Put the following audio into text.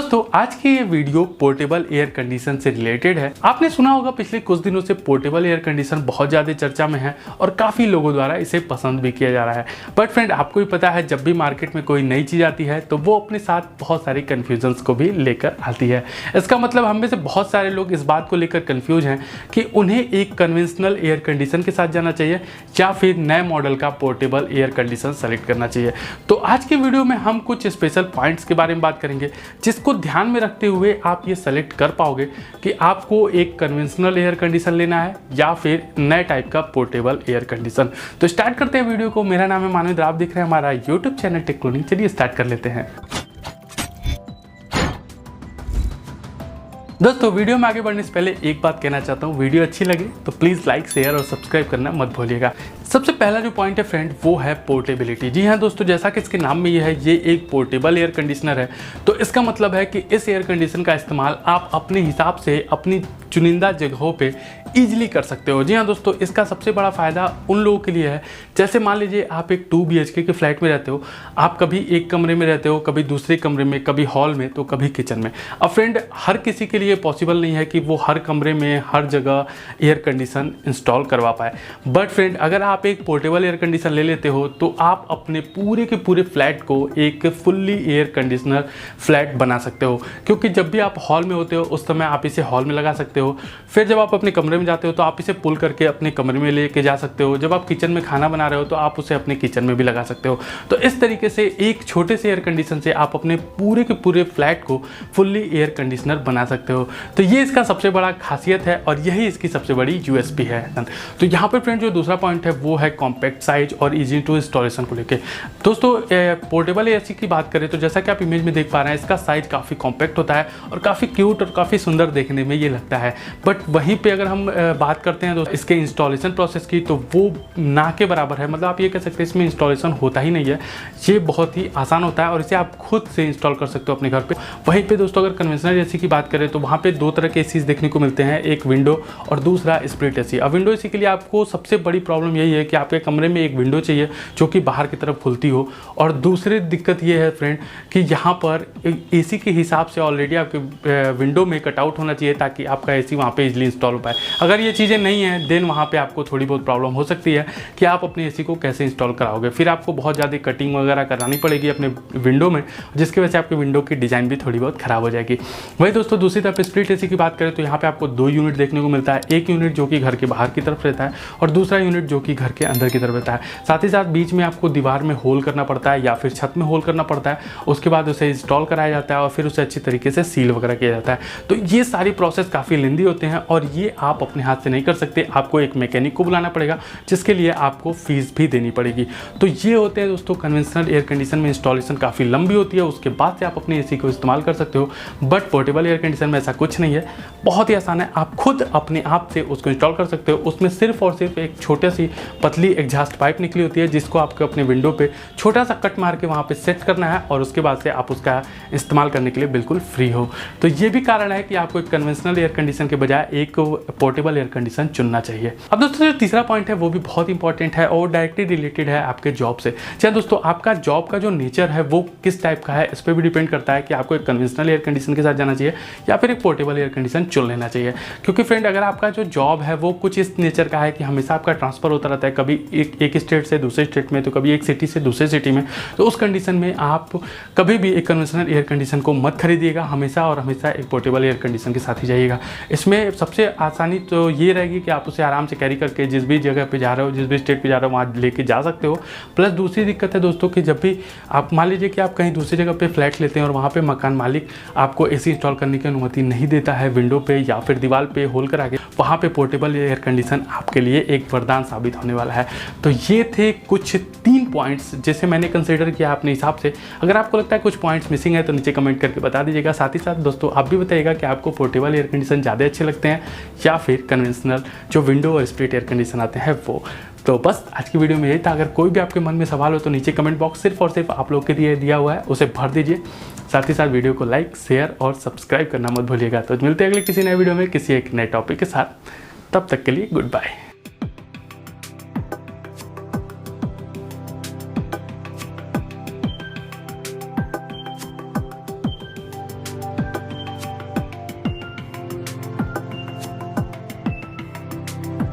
दोस्तों आज की ये वीडियो पोर्टेबल एयर कंडीशन से रिलेटेड है। आपने सुना होगा पिछले कुछ दिनों से पोर्टेबल एयर कंडीशन बहुत ज़्यादा चर्चा में है और काफ़ी लोगों द्वारा इसे पसंद भी किया जा रहा है। बट फ्रेंड, आपको ही पता है जब भी मार्केट में कोई नई चीज़ आती है तो वो अपने साथ बहुत सारी कन्फ्यूजन्स को भी लेकर आती है। इसका मतलब हम में से बहुत सारे लोग इस बात को लेकर कन्फ्यूज हैं कि उन्हें एक कन्वेंशनल एयर कंडीशन के साथ जाना चाहिए या फिर नए मॉडल का पोर्टेबल एयर कंडीशन सेलेक्ट करना चाहिए। तो आज की वीडियो में हम कुछ स्पेशल पॉइंट्स के बारे में बात करेंगे जिसको ध्यान में रखते हुए आप ये सेलेक्ट कर पाओगे कि आपको एक कन्वेंशनल एयर कंडीशन लेना है या फिर नए टाइप का पोर्टेबल एयर कंडीशन। तो स्टार्ट करते हैं वीडियो को। मेरा नाम है मानवेंद्र, आप देख रहे हैं हमारा यूट्यूब चैनल टेक्नोलॉजी। चलिए स्टार्ट कर लेते हैं। दोस्तों वीडियो में आगे बढ़ने से पहले एक बात कहना चाहता हूँ, वीडियो अच्छी लगे तो प्लीज़ लाइक शेयर और सब्सक्राइब करना मत भूलिएगा। सबसे पहला जो पॉइंट है फ्रेंड वो है पोर्टेबिलिटी। जी हाँ दोस्तों, जैसा कि इसके नाम में ये है, ये एक पोर्टेबल एयर कंडीशनर है। तो इसका मतलब है कि इस एयर कंडीशन का इस्तेमाल आप अपने हिसाब से अपनी चुनिंदा जगहों पे ईजिली कर सकते हो। जी हाँ दोस्तों, इसका सबसे बड़ा फ़ायदा उन लोगों के लिए है, जैसे मान लीजिए आप एक 2 BHK के फ्लैट में रहते हो, आप कभी एक कमरे में रहते हो, कभी दूसरे कमरे में, कभी हॉल में, तो कभी किचन में। अब फ्रेंड, हर किसी के लिए पॉसिबल नहीं है कि वो हर कमरे में हर जगह एयर कंडीशन इंस्टॉल करवा पाए। बट फ्रेंड, अगर आप एक पोर्टेबल एयर कंडीशन ले लेते हो तो आप अपने पूरे के पूरे फ्लैट को एक फुल्ली एयर कंडीशनर फ्लैट बना सकते हो। क्योंकि जब भी आप हॉल में होते हो उस समय आप इसे हॉल में लगा सकते हो, फिर जब आप अपने कमरे में जाते हो तो आप इसे पुल करके अपने कमरे में लेके जा सकते हो, जब आप किचन में खाना बना रहे हो तो आप उसे अपने किचन में भी लगा सकते हो। तो इस तरीके से एक छोटे से एयर कंडीशन से आप अपने पूरे के पूरे फ्लैट को फुल्ली एयर कंडीशनर बना सकते हो। तो ये इसका सबसे बड़ा खासियत है और यही इसकी सबसे बड़ी USP है। तो यहाँ पर फ्रेंड जो दूसरा पॉइंट है वो है कॉम्पैक्ट साइज और ईजी टू इंस्टॉलेशन को लेके। दोस्तों पोर्टेबल एसी की बात करें तो जैसा कि आप इमेज में देख पा रहे हैं, इसका साइज काफ़ी कॉम्पैक्ट होता है और काफ़ी क्यूट और काफ़ी सुंदर देखने में ये लगता है। बट वहीं पे अगर हम बात करते हैं तो इसके इंस्टॉलेशन प्रोसेस की, तो वो ना के बराबर है। मतलब आप ये कह सकते हैं इसमें इंस्टॉलेशन होता ही नहीं है। ये बहुत ही आसान होता है और इसे आप खुद से इंस्टॉल कर सकते हो अपने घर पे। वहीं पे दोस्तों अगर कन्वेंशनल एसी की बात करें तो वहाँ पे 2 तरह के एसीज देखने को मिलते हैं, एक विंडो और दूसरा स्प्लिट एसी। अब विंडो एसी के लिए आपको सबसे बड़ी प्रॉब्लम यही है कि आपके कमरे में एक विंडो चाहिए जो कि बाहर की तरफ खुलती हो। और दूसरी दिक्कत ये है फ्रेंड कि यहाँ पर एसी के हिसाब से ऑलरेडी आपके विंडो में कटआउट होना चाहिए ताकि आपका एसी वहाँ पे इजीली इंस्टॉल हो पाए। अगर ये चीज़ें नहीं हैं देन वहाँ पे आपको थोड़ी बहुत प्रॉब्लम हो सकती है कि आप अपने एसी को कैसे इंस्टॉल कराओगे। फिर आपको बहुत ज़्यादा कटिंग वगैरह करानी पड़ेगी अपने विंडो में, जिसकी वजह से आपके विंडो की डिज़ाइन भी थोड़ी बहुत ख़राब हो जाएगी। वही दोस्तों दूसरी तरफ स्प्लिट एसी की बात करें तो यहाँ पे आपको 2 यूनिट देखने को मिलता है, एक यूनिट जो कि घर के बाहर की तरफ रहता है और दूसरा यूनिट जो कि घर के अंदर की तरफ रहता है। साथ ही साथ बीच में आपको दीवार में होल करना पड़ता है या फिर छत में होल करना पड़ता है, उसके बाद उसे इंस्टॉल कराया जाता है और फिर उसे अच्छी तरीके से सील वगैरह किया जाता है। तो ये सारी प्रोसेस काफ़ी लेंदी होते हैं और ये आप अपने हाथ से नहीं कर सकते, आपको एक मैकेनिक को बुलाना पड़ेगा जिसके लिए आपको फीस भी देनी पड़ेगी। तो ये होते हैं दोस्तों कन्वेंशनल एयर कंडीशन में इंस्टॉलेशन काफ़ी लंबी होती है, उसके बाद से आप अपने एसी को इस्तेमाल कर सकते हो। बट पोर्टेबल एयर कंडीशन में ऐसा कुछ नहीं है, बहुत ही आसान है, आप खुद अपने आप से उसको इंस्टॉल कर सकते हो। उसमें सिर्फ और सिर्फ एक छोटी सी पतली एग्जॉस्ट पाइप निकली होती है जिसको आपको अपने विंडो पे छोटा सा कट मार के वहाँ पे सेट करना है और उसके बाद से आप उसका इस्तेमाल करने के लिए बिल्कुल फ्री हो। तो ये भी कारण है कि आपको एक कन्वेंशनल एयर कंडीशन के बजाय एक पोर्टेबल एयर कंडीशन चुनना चाहिए। अब दोस्तों जो तीसरा पॉइंट है वो भी बहुत इंपॉर्टेंट है और डायरेक्टली रिलेटेड है आपके जॉब से। चाहे दोस्तों आपका जॉब का जो नेचर है वो किस टाइप का है, इस पर भी डिपेंड करता है कि आपको एक कन्वेंशनल एयर कंडीशन के साथ जाना चाहिए या फिर एक पोर्टेबल एयर कंडीशन चुन लेना चाहिए। क्योंकि फ्रेंड अगर आपका जो जॉब है वो कुछ इस नेचर का है कि हमेशा आपका ट्रांसफर होता रहता है, कभी एक स्टेट से दूसरे स्टेट में, तो कभी एक सिटी से दूसरे सिटी में, तो उस कंडीशन में आप कभी भी एक कन्वेंशनल एयर कंडीशन को मत खरीदिएगा, हमेशा और हमेशा एक पोर्टेबल एयर कंडीशन के साथ ही जाइएगा। इसमें सबसे आसानी तो ये रहेगी कि आप उसे आराम से कैरी करके जिस भी जगह पे जा रहे हो, जिस भी स्टेट पे जा रहे हो वहाँ लेके जा सकते हो। प्लस दूसरी दिक्कत है दोस्तों कि जब भी आप मान लीजिए कि आप कहीं दूसरी जगह पे फ्लैट लेते हैं और वहाँ पे मकान मालिक आपको एसी इंस्टॉल करने की अनुमति नहीं देता है विंडो पे या फिर दीवार पे होल करा के, वहाँ पे पोर्टेबल एयर कंडीशन आपके लिए एक वरदान साबित होने वाला है। तो ये थे कुछ 3 पॉइंट्स जिसे मैंने कंसिडर किया अपने हिसाब से। अगर आपको लगता है कुछ पॉइंट्स मिसिंग है तो नीचे कमेंट करके बता दीजिएगा। साथ ही साथ दोस्तों आप भी बताइएगा कि आपको पोर्टेबल एयर कंडीशन ज़्यादा अच्छे लगते हैं या फिर कन्वेंशनल जो विंडो और स्प्लिट एयर कंडीशन आते हैं वो। तो बस आज की वीडियो में यही था। अगर कोई भी आपके मन में सवाल हो तो नीचे कमेंट बॉक्स सिर्फ और सिर्फ आप लोग के लिए दिया हुआ है, उसे भर दीजिए। साथ ही साथ वीडियो को लाइक शेयर और सब्सक्राइब करना मत भूलिएगा। तो मिलते हैं अगले किसी नए वीडियो में किसी एक नए टॉपिक के साथ। तब तक के लिए गुड बाय।